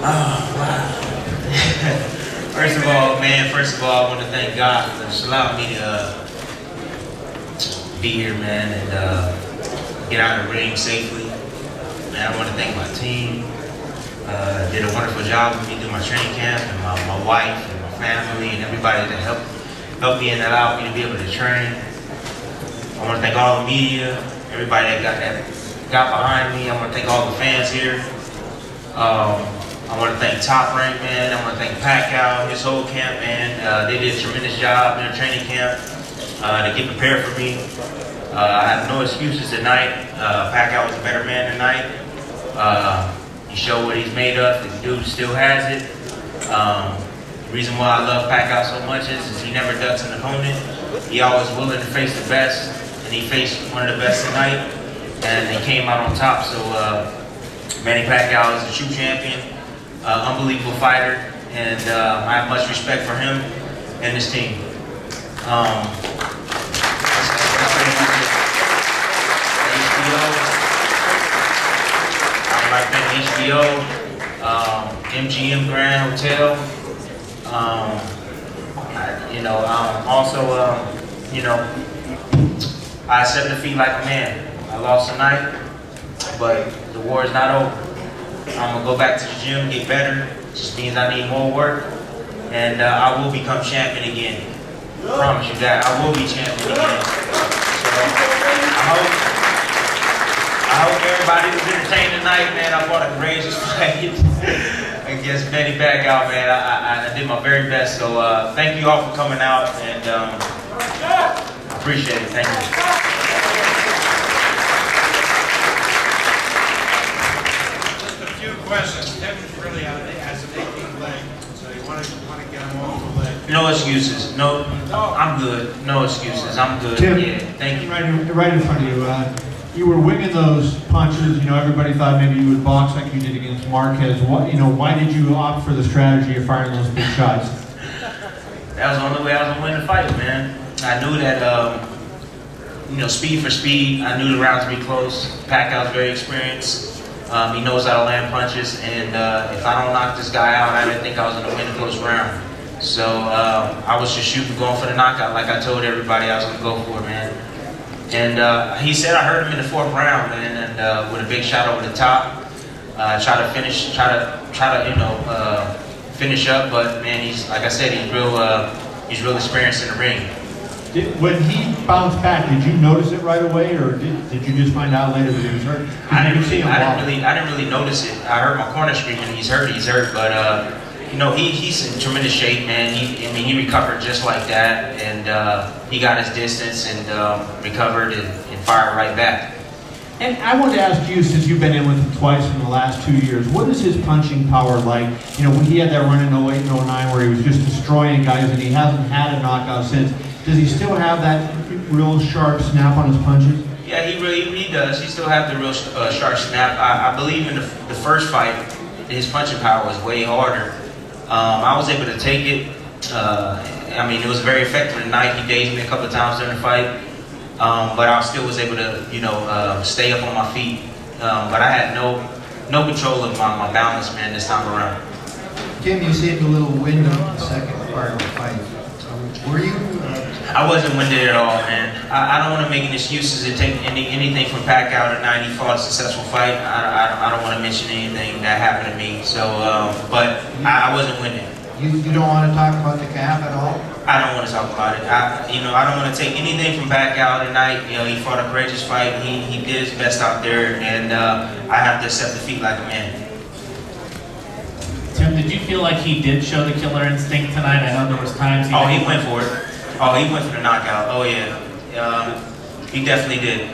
Oh, wow. First of all, I want to thank God for just allowing me to be here, man, and get out of the ring safely. Man, I want to thank my team. Did a wonderful job with me through my training camp, and my wife and my family and everybody that helped me and allowed me to be able to train. I want to thank all the media, everybody that got behind me. I want to thank all the fans here. I want to thank Top Rank, man. I want to thank Pacquiao, his whole camp, man. They did a tremendous job in the training camp to get prepared for me. I have no excuses tonight. Pacquiao was a better man tonight. He showed what he's made of. The dude still has it. The reason why I love Pacquiao so much is he never ducks an opponent. He always willing to face the best, and he faced one of the best tonight, and he came out on top. So Manny Pacquiao is a true champion, unbelievable fighter, and I have much respect for him and his team. I'd like to thank HBO, MGM Grand Hotel. I accept defeat like a man. I lost tonight, but the war is not over. I'm gonna go back to the gym, get better. It just means I need more work, and I will become champion again. I promise you that I will be champion again. So I hope everybody was entertained tonight, man. I fought a courageous fight against Manny Pacquiao, man. I did my very best. So thank you all for coming out, and I appreciate it. Thank you. Questions. Kevin's really has an 18 leg, so you want to get him off the leg. No excuses. No, I'm good. No excuses. I'm good. Tim, yeah, thank you. Right in front of you. You were winging those punches. You know, everybody thought maybe you would box like you did against Marquez. Why did you opt for the strategy of firing those big shots? That was the only way I was gonna win the fight, man. I knew that, speed for speed. I knew the rounds would be close. Pacquiao's very experienced. He knows how to land punches, and if I don't knock this guy out, I didn't think I was going to win the close round. So I was just going for the knockout, like I told everybody I was going to go for, man. And he said I hurt him in the 4th round, man, and with a big shot over the top, try to finish up. But man, like I said, he's real experienced in the ring. When he bounced back, did you notice it right away, or did you just find out later that he was hurt? I didn't really notice it. I heard my corner screaming, he's hurt. But he's in tremendous shape, man. He recovered just like that, and he got his distance and recovered and fired right back. And I wanted to ask you, since you've been in with him twice in the last 2 years, what is his punching power like? You know, when he had that run in 08 and 09 where he was just destroying guys, and he hasn't had a knockout since. Does he still have that real sharp snap on his punches? Yeah, he really does. He still has the real sharp snap. I believe in the first fight, his punching power was way harder. I was able to take it. It was very effective tonight. He dazed me a couple of times during the fight, but I still was able to, stay up on my feet. But I had no control of my balance, man, this time around. Tim, you seemed a little winded in the second part of the fight. Were you? I wasn't winded at all, man. I don't want to make any excuses to take anything from Pacquiao tonight. He fought a successful fight. I don't want to mention anything that happened to me. So, but I wasn't winded. You don't want to talk about the calf at all? I don't want to talk about it. I don't want to take anything from Pacquiao tonight. He fought a courageous fight. He did his best out there, and I have to accept defeat like a man. Tim, did you feel like he did show the killer instinct tonight? I know there was times he went for it. Oh, he went for the knockout. Oh yeah, he definitely did.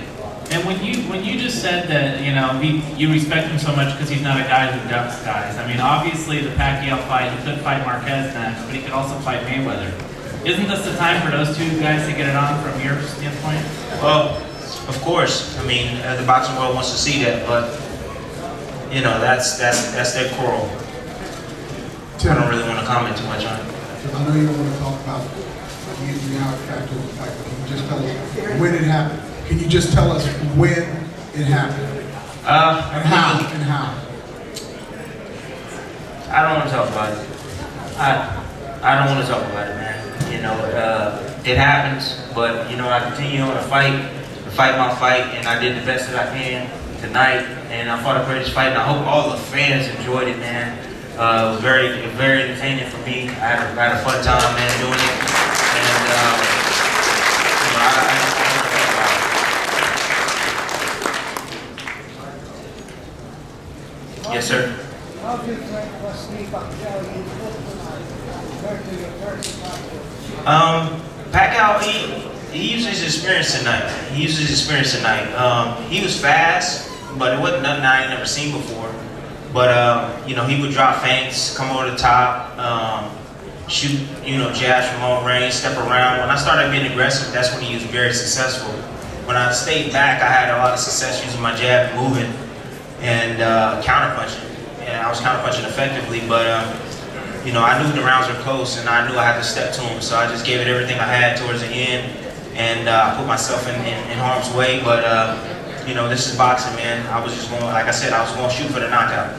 And when you just said that you respect him so much because he's not a guy who ducks guys. I mean, obviously the Pacquiao fight, he could fight Marquez next, but he could also fight Mayweather. Isn't this the time for those two guys to get it on from your standpoint? Well, of course. I mean, the boxing world wants to see that, but that's their quarrel. I don't really want to comment too much on it. I know you don't want to talk about the how it factors in the fight, but can you just tell us when it happened? Can you just tell us when it happened? And how? I don't want to talk about it. I don't want to talk about it, man. You know, it happens, but you know, I continue on to fight my fight, and I did the best that I can tonight, and I fought a greatest fight, and I hope all the fans enjoyed it, man. It was very entertaining for me. I had a fun time, man, doing it, and you know, I just want to think about it. Yes, sir. How different was Manny Pacquiao in tonight compared to your first fight? Pacquiao, he used his experience tonight. He was fast, but it wasn't nothing I ain't never seen before. But you know, he would drop feints, come over the top, shoot, you know, jabs from long range, step around. When I started being aggressive, that's when he was very successful. When I stayed back, I had a lot of success using my jab and moving and counterpunching. And I was counterpunching effectively, but you know, I knew the rounds were close, and I knew I had to step to him. So I just gave it everything I had towards the end, and put myself in harm's way. But you know, this is boxing, man. I was just going, like I said, I was going to shoot for the knockout.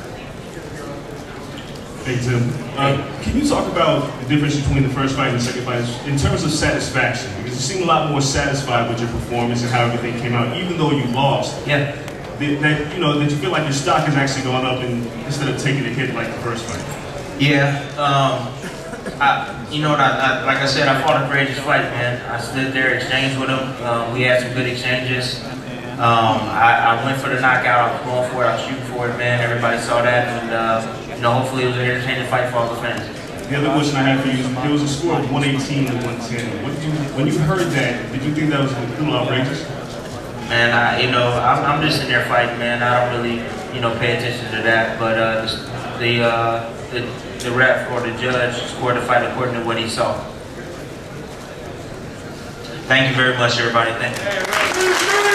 Hey Tim, can you talk about the difference between the first fight and the second fight in terms of satisfaction? Because you seem a lot more satisfied with your performance and how everything came out, even though you lost. Yeah. That you know, that you feel like your stock has actually gone up instead of taking a hit like the first fight. Yeah. You know, like I said, I fought a courageous fight, man. I stood there, exchanged with him. We had some good exchanges. I went for the knockout. I was going for it. I was shooting for it, man. Everybody saw that, and you know, hopefully it was an entertaining fight for all the fans. The other question I had for you is there was a score of 118 to 110. When you heard that, did you think that was a little outrageous? Man, you know, I'm just in there fighting, man. I don't really, you know, pay attention to that. But the ref or the judge scored the fight according to what he saw. Thank you very much, everybody. Thank you.